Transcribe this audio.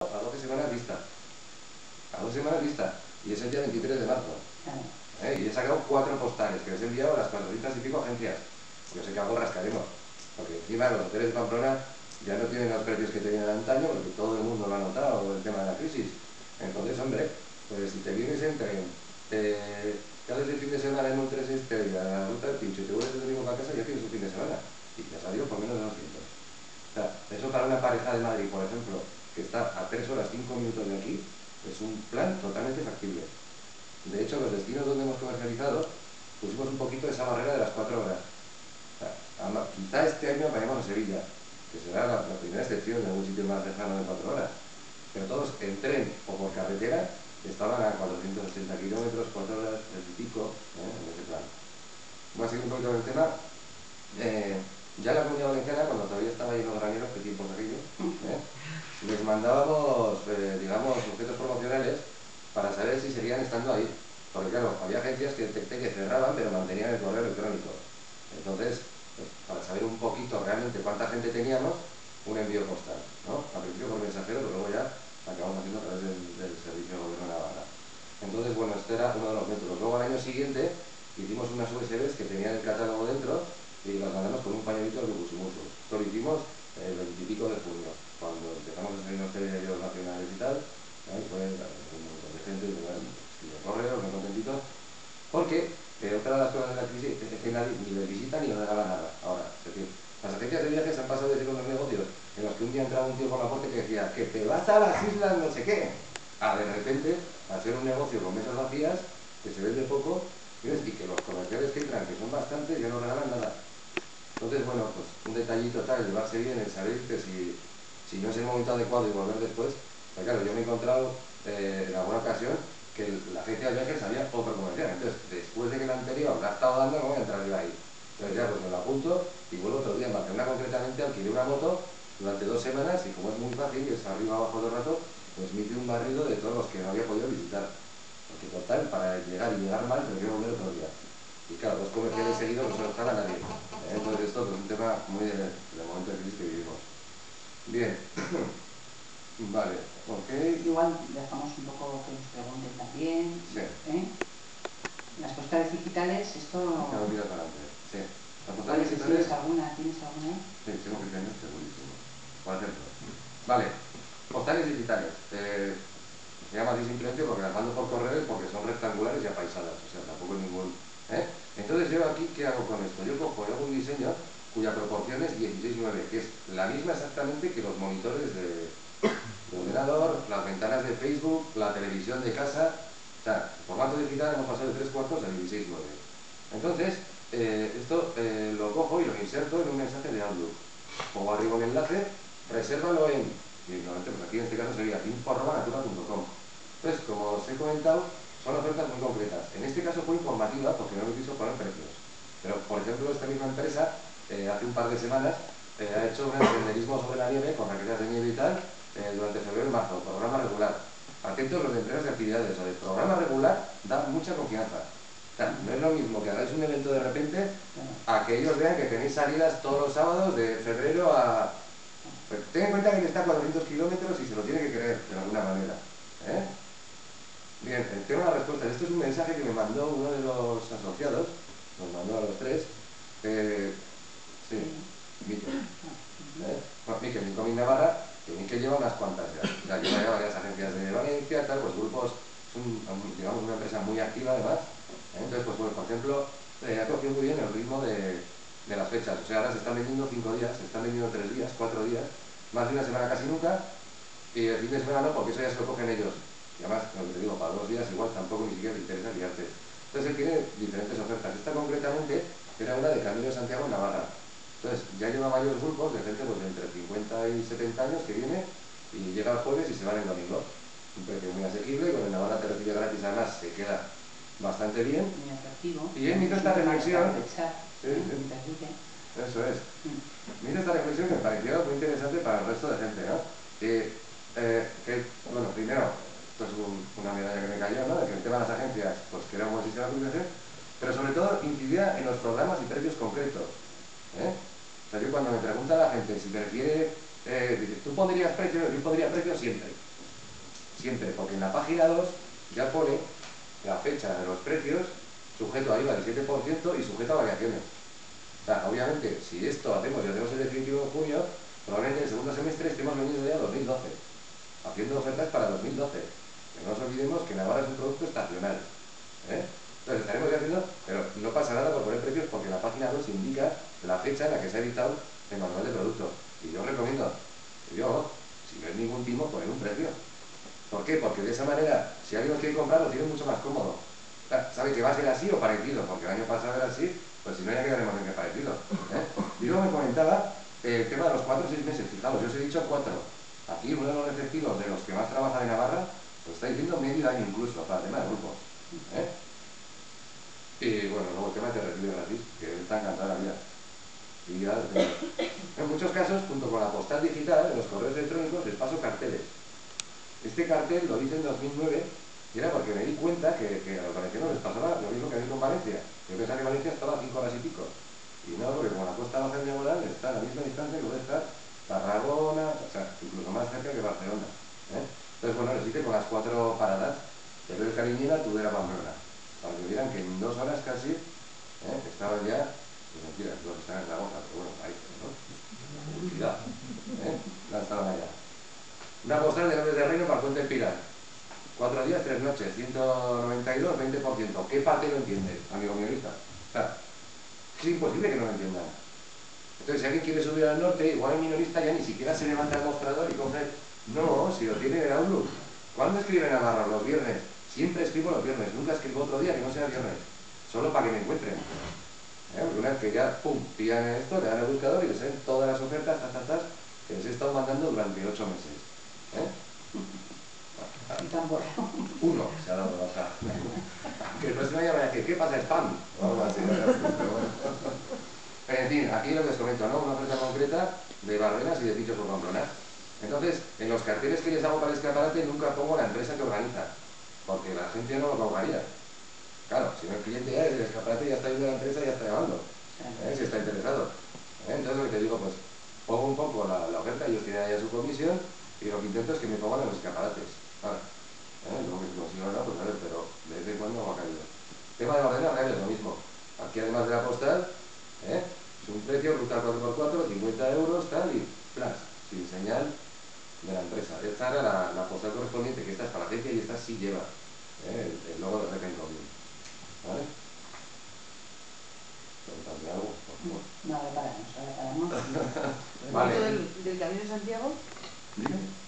a 12 semanas vista. A 12 semanas vista. Y es el día 23 de marzo. Y he sacado 4 postales que les he enviado a las 400 y pico agencias. Yo sé que algo rascaremos. Porque encima los hoteles de Pamplona ya no tienen los precios que tenían antaño, porque todo el mundo lo ha notado, el tema de la crisis. Entonces, hombre, pues si te vienes en tren, te haces el fin de semana en un 3 estrellas, la ruta del pincho, y te vuelves el domingo para casa, ya tienes un fin de semana. Y te ha salido por menos de 200. O sea, eso para una pareja de Madrid, por ejemplo, que está a 3 horas 5 minutos de aquí, es un plan totalmente factible. De hecho, los destinos donde hemos comercializado, pusimos un poquito esa barrera de las 4 horas. O sea, quizá este año vayamos a Sevilla, que será la primera excepción de algún sitio más lejano de 4 horas. Pero todos en tren o por carretera estaban a 480 kilómetros, 4 horas, 3 y pico, en ese plan. Voy a seguir un poquito con el tema. Ya en la Comunidad Valenciana, cuando todavía estaba lleno de graneros, qué tiempos aquellos, les mandábamos, digamos, objetos promocionales para saber si seguían estando ahí. Porque claro, había agencias que detecté que cerraban, pero mantenían el correo electrónico. Entonces, pues, para saber un poquito realmente cuánta gente teníamos, un envío postal, ¿no? Al principio por mensajero, pero luego ya acabamos haciendo a través del Servicio de Gobierno de Navarra. Entonces, bueno, este era uno de los métodos. Luego, al año siguiente, hicimos unas USBs que tenían el catálogo dentro y las mandamos con un pañuelito al Busimuso. Esto lo hicimos el 20 y pico de junio, cuando empezamos a salir los telediarios nacionales y tal. Fue un montón de gente que escribió correos, muy contentitos, porque otra de las cosas de la crisis es que nadie ni les visita ni les regala nada. Ahora, es decir, las agencias de viajes han pasado de ser unos negocios en los que un día entraba un tío por la puerta que decía que te vas a las islas no sé qué, a de repente a ser un negocio con mesas vacías, que se vende poco, y que los comerciales que entran, que son bastantes, ya no regalan nada. Entonces, bueno, pues un detallito tal, llevarse bien, el saber que si no es el momento adecuado y volver después. Pues claro, yo me he encontrado en alguna ocasión que la agencia de viajes había otro comercial. Entonces, después de que el anterior la ha estado dando, no voy a entrar yo ahí. Entonces ya pues me lo apunto y vuelvo otro día. En Barcelona concretamente alquilé una moto durante 2 semanas y como es muy fácil, que es arriba abajo todo el rato, pues me hice un barrido de todos los que no había podido visitar. Porque total, para llegar y llegar mal, me quiero volver otro día. Y claro, 2 comerciales seguidos no se los paga nadie. Entonces esto es un tema muy del momento de crisis que vivimos. Bien. Vale, ok. Igual dejamos un poco que nos pregunten también. Sí. Las postales digitales, esto... No, mira para adelante. Sí. Las postales digitales... ¿Tienes alguna ahí? Sí, tengo que tener segurísimo. Por ejemplo. Vale. Postales digitales. Se llama así simplemente porque las mando por correo y porque son rectangulares y apaisadas. O sea, tampoco es ningún... Entonces yo aquí, ¿qué hago con esto? Yo cojo y hago un diseño cuya proporción es 16:9, que es la misma exactamente que los monitores de ordenador, las ventanas de Facebook, la televisión de casa. O sea, el formato digital hemos pasado de 3/4 a 16:9. Entonces, esto lo cojo y lo inserto en un mensaje de Outlook. Pongo arriba un enlace, resérvalo en, y normalmente pues aquí en este caso sería info@natura.com. Entonces, como os he comentado, son ofertas muy concretas. En este caso fue informativa porque no me quiso poner precios. Pero, por ejemplo, esta misma empresa, hace un par de semanas, ha hecho un senderismo sobre la nieve, con raquetas de nieve y tal, durante febrero y marzo, programa regular. Atentos los de empresas de actividades, o sea, el programa regular da mucha confianza. O sea, no es lo mismo que hagáis un evento de repente a que ellos vean que tenéis salidas todos los sábados de febrero a... Pues ten en cuenta que él está a 400 kilómetros y se lo tiene que creer de alguna manera. Bien, tengo la respuesta. Esto es un mensaje que me mandó uno de los asociados, nos mandó a los 3. Sí, Miquel. Miquel, Miquel Navarra, que Miquel lleva unas cuantas ya. O sea, lleva varias agencias de Valencia, tal, pues grupos, es digamos una empresa muy activa además. Entonces, pues bueno, por ejemplo, ha cogido muy bien el ritmo de las fechas. O sea, ahora se están vendiendo 5 días, se están vendiendo 3 días, 4 días, más de una semana casi nunca, y el fin de semana no, porque eso ya se lo cogen ellos. Y además, como te digo, para 2 días igual tampoco ni siquiera te interesa guiarte. Entonces él tiene diferentes ofertas. Esta concretamente era una de Camino de Santiago en Navarra. Entonces ya lleva varios grupos de gente pues, de entre 50 y 70 años que viene y llega el jueves y se va el domingo. Un precio muy asequible, con el Navarra te recibe gratis, además se queda bastante bien. Muy atractivo. Y él me hizo esta reflexión. Eso es. Me hizo esta reflexión que me pareció muy interesante para el resto de gente, ¿no? Bueno, primero, esto es una medalla que me cayó, ¿no? De que el tema de las agencias, pues que era un buen sistema de comunicación, pero sobre todo incidía en los programas y precios concretos. O sea, yo cuando me pregunta la gente si prefiere, dice, ¿tú pondrías precio? Yo pondría precio siempre. siempre, porque en la página 2 ya pone la fecha de los precios, sujeto a IVA del 7% y sujeto a variaciones. O sea, obviamente, si esto hacemos y hacemos el definitivo en junio, probablemente en el segundo semestre estemos vendiendo ya 2012, haciendo ofertas para 2012. Que no nos olvidemos que Navarra es un producto estacional. Entonces estaremos ya haciendo, pero no pasa nada por poner precios porque la página 2 indica la fecha en la que se ha editado el manual de producto. Y yo recomiendo, si no es ningún timo, poner un precio. ¿Por qué? Porque de esa manera, si alguien lo quiere comprar, lo tiene mucho más cómodo. Sabe que va a ser así o parecido, porque el año pasado era así, pues si no ya quedaremos en que parecido. Y luego me comentaba el tema de los 4 o 6 meses. Fijaos, yo os he dicho 4. Aquí uno de los efectivos de los que más trabaja de Navarra, pues está diciendo medio año incluso, para el tema de grupos. Y bueno, luego el tema de recibe gratis, que él está encantado de la vida. Y ya, en muchos casos, junto con la postal digital, en los correos electrónicos les paso carteles. Este cartel lo hice en 2009 y era porque me di cuenta que a los valencianos les pasaba lo mismo que a mí con Valencia. Yo pensaba que Valencia estaba a 5 horas y pico. Y no, porque como la costa baja en diagonal está a la misma distancia que puede estar Tarragona, o sea, incluso más cerca que Barcelona. Entonces, bueno, les hice con las 4 paradas, pero de Cariñena, Tudela, Pamplona. Para que vieran que en 2 horas casi estaban ya, pues mentira, todos están en Zaragoza, pero bueno, ahí, ¿no? Publicidad, ya estaban allá. Una postal de Nombres de Reino para Puente del Pilar. 4 días, 3 noches, 192, 20%. ¿Qué parte no entiende, amigo minorista? O sea, es imposible que no lo entiendan. Entonces, si alguien quiere subir al norte, igual el minorista ya ni siquiera se levanta el mostrador y coge... No, si lo tiene en el Outlook. ¿Cuándo escribe Navarra? Los viernes. Siempre escribo los viernes, nunca escribo otro día que no sea viernes. Solo para que me encuentren. Porque una vez que ya, pum, pillan esto, le dan el buscador y les salen todas las ofertas, que les he estado mandando durante 8 meses. Uno se ha dado la baja. Que no se vaya a decir, ¿qué pasa? ¿Spam? O algo así. En fin, aquí lo que os comento, ¿no? Una oferta concreta de Barrenas y de Pinchos por Pamplona. Entonces, en los carteles que les hago para el escaparate nunca pongo la empresa que organiza, porque la gente no lo cobraría. Claro, si no el cliente ya es el escaparate, ya está viendo la empresa y ya está llamando, si está interesado. Entonces, lo que te digo, pues, pongo un poco la oferta, ellos tienen ahí su comisión, y lo que intento es que me pongan en los escaparates. Vale. Luego que consigo no, pues a ver, pero de vez en cuando me ha caído. Tema de ordenar, es lo mismo. Aquí además de la postal, es un precio, ruta 4x4, 50 euros, tal, y flash, sin señal de la empresa. Esta era la postal correspondiente, que esta es para la agencia y esta sí lleva el logo de Reca Incoming. ¿Vale? Preguntadme algo, por favor. No, ahora paramos. Vale. ¿El del Camino de Santiago? ¿Dime?